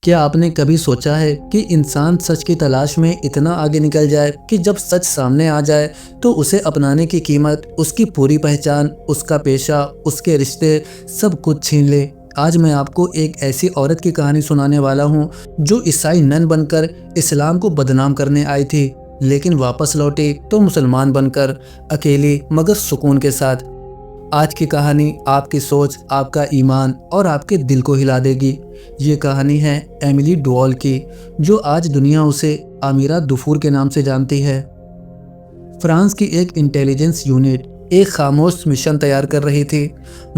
क्या आपने कभी सोचा है कि इंसान सच की तलाश में इतना आगे निकल जाए कि जब सच सामने आ जाए तो उसे अपनाने की कीमत, उसकी पूरी पहचान, उसका पेशा, उसके रिश्ते सब कुछ छीन ले। आज मैं आपको एक ऐसी औरत की कहानी सुनाने वाला हूँ जो ईसाई नन बनकर इस्लाम को बदनाम करने आई थी, लेकिन वापस लौटी तो मुसलमान बनकर, अकेली मगर सुकून के साथ। आज की कहानी आपकी सोच, आपका ईमान और आपके दिल को हिला देगी। ये कहानी है एमिली डुवाल की, जो आज दुनिया उसे आमिरा दुफूर के नाम से जानती है। फ्रांस की एक इंटेलिजेंस यूनिट एक खामोश मिशन तैयार कर रही थी।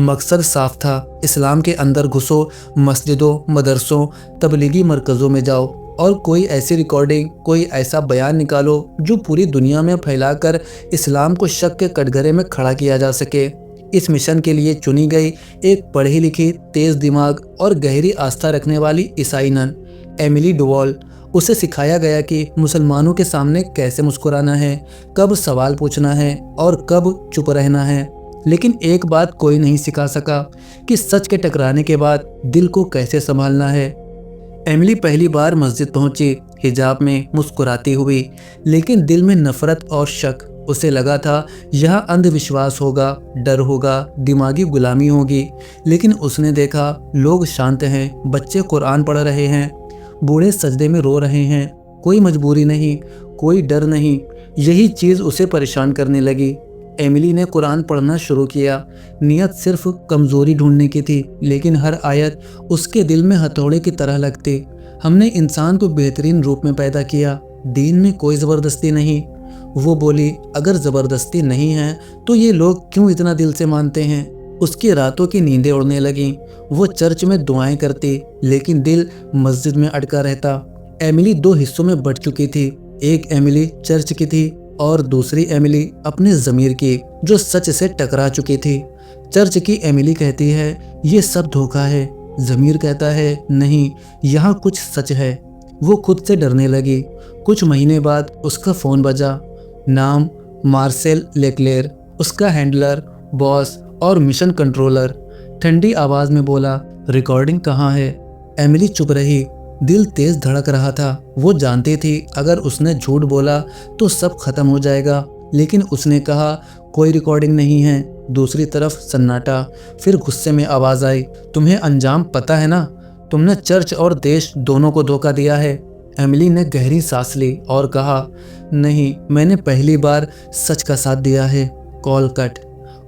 मकसद साफ था, इस्लाम के अंदर घुसो, मस्जिदों, मदरसों, तबलीगी मरकज़ों में जाओ और कोई ऐसी रिकॉर्डिंग, कोई ऐसा बयान निकालो जो पूरी दुनिया में फैलाकर इस्लाम को शक के कटघरे में खड़ा किया जा सके। इस मिशन के लिए चुनी गई एक पढ़ी लिखी, तेज दिमाग और गहरी आस्था रखने वाली ईसाई नन, एमिली डुवाल। उसे सिखाया गया कि मुसलमानों के सामने कैसे मुस्कुराना है, कब सवाल पूछना है और कब चुप रहना है। लेकिन एक बात कोई नहीं सिखा सका कि सच के टकराने के बाद दिल को कैसे संभालना है। एमिली पहली बार मस्जिद पहुंची, हिजाब में, मुस्कुराती हुई, लेकिन दिल में नफरत और शक। उसे लगा था यहाँ अंधविश्वास होगा, डर होगा, दिमागी गुलामी होगी। लेकिन उसने देखा लोग शांत हैं, बच्चे कुरान पढ़ रहे हैं, बूढ़े सजदे में रो रहे हैं। कोई मजबूरी नहीं, कोई डर नहीं। यही चीज़ उसे परेशान करने लगी। एमिली ने कुरान पढ़ना शुरू किया। नियत सिर्फ कमज़ोरी ढूंढने की थी, लेकिन हर आयत उसके दिल में हथौड़े की तरह लगती। हमने इंसान को बेहतरीन रूप में पैदा किया, दीन में कोई ज़बरदस्ती नहीं। वो बोली, अगर ज़बरदस्ती नहीं है तो ये लोग क्यों इतना दिल से मानते हैं। उसकी रातों की नींदें उड़ने लगीं। वो चर्च में दुआएं करती, लेकिन दिल मस्जिद में अटका रहता। एमिली दो हिस्सों में बट चुकी थी। एक एमिली चर्च की थी और दूसरी एमिली अपने ज़मीर की, जो सच से टकरा चुकी थी। चर्च की एमिली कहती है ये सब धोखा है। ज़मीर कहता है नहीं, यहाँ कुछ सच है। वो खुद से डरने लगी। कुछ महीने बाद उसका फ़ोन बजा। नाम मार्सेल लेक्लेर, उसका हैंडलर, बॉस और मिशन कंट्रोलर। ठंडी आवाज़ में बोला, रिकॉर्डिंग कहाँ है। एमिली चुप रही। दिल तेज धड़क रहा था। वो जानती थी अगर उसने झूठ बोला तो सब खत्म हो जाएगा, लेकिन उसने कहा कोई रिकॉर्डिंग नहीं है। दूसरी तरफ सन्नाटा। फिर गुस्से में आवाज़ आई, तुम्हें अंजाम पता है ना, तुमने चर्च और देश दोनों को धोखा दिया है। एमिली ने गहरी सांस ली और कहा, नहीं, मैंने पहली बार सच का साथ दिया है। Call cut.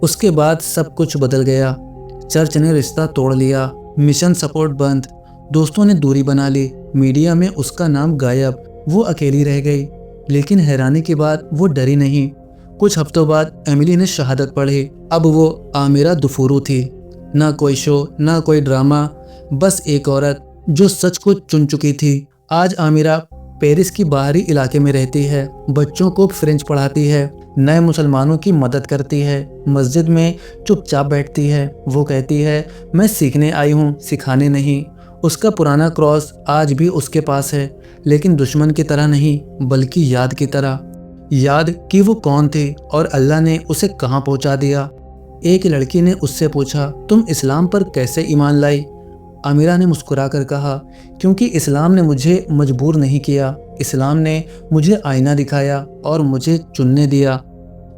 उसके बाद सब कुछ बदल गया। चर्च ने रिश्ता तोड़ लिया, मिशन सपोर्ट बंद, दोस्तों ने दूरी बना ली, मीडिया में उसका नाम गायब। वो अकेली रह गई, लेकिन हैरानी की बात वो डरी नहीं। कुछ हफ्तों बाद एमिली ने शहादत पढ़ी। अब वो आमिरा दुफूरू थी। ना कोई शो, ना कोई ड्रामा, बस एक औरत जो सच को चुन चुकी थी। आज आमिरा पेरिस की बाहरी इलाके में रहती है, बच्चों को फ्रेंच पढ़ाती है, नए मुसलमानों की मदद करती है, मस्जिद में चुपचाप बैठती है। वो कहती है मैं सीखने आई हूँ, सिखाने नहीं। उसका पुराना क्रॉस आज भी उसके पास है, लेकिन दुश्मन की तरह नहीं, बल्कि याद की तरह। याद कि वो कौन थी और अल्लाह ने उसे कहाँ पहुँचा दिया। एक लड़की ने उससे पूछा, तुम इस्लाम पर कैसे ईमान लाई। आमिरा ने मुस्कुराकर कहा, क्योंकि इस्लाम ने मुझे मजबूर नहीं किया, इस्लाम ने मुझे आईना दिखाया और मुझे चुनने दिया।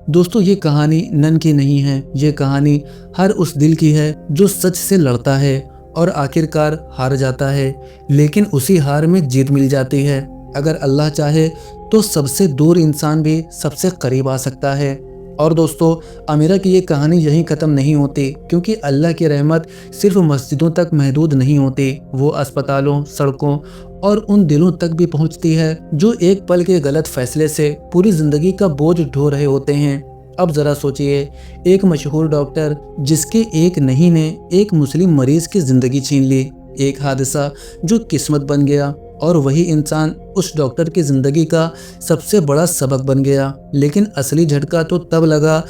दोस्तों, ये कहानी नन की नहीं है, ये कहानी हर उस दिल की है जो सच से लड़ता है और आखिरकार हार जाता है, लेकिन उसी हार में जीत मिल जाती है। अगर अल्लाह चाहे तो सबसे दूर इंसान भी सबसे करीब आ सकता है। और दोस्तों, आमिरा की ये कहानी यहीं ख़त्म नहीं होती, क्योंकि अल्लाह की रहमत सिर्फ मस्जिदों तक महदूद नहीं होती। वो अस्पतालों, सड़कों और उन दिलों तक भी पहुंचती है जो एक पल के गलत फैसले से पूरी ज़िंदगी का बोझ ढो रहे होते हैं। अब ज़रा सोचिए, एक मशहूर डॉक्टर जिसके एक नहीं ने एक मुस्लिम मरीज़ की ज़िंदगी छीन ली। एक हादसा जो किस्मत बन गया, और वही इंसान उस डॉक्टर की ज़िंदगी का सबसे बड़ा सबक बन गया। लेकिन असली झटका तो तब लगा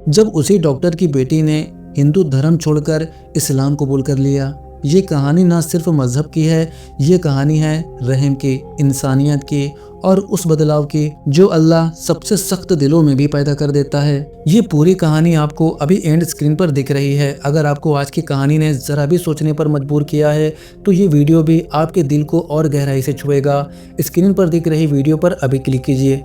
जब उसी डॉक्टर की बेटी ने हिंदू धर्म छोड़कर इस्लाम कबूल कर लिया। ये कहानी ना सिर्फ मजहब की है, ये कहानी है रहम की, इंसानियत की और उस बदलाव की जो अल्लाह सबसे सख्त दिलों में भी पैदा कर देता है। ये पूरी कहानी आपको अभी एंड स्क्रीन पर दिख रही है। अगर आपको आज की कहानी ने जरा भी सोचने पर मजबूर किया है तो ये वीडियो भी आपके दिल को और गहराई से छुएगा। स्क्रीन पर दिख रही वीडियो पर अभी क्लिक कीजिए।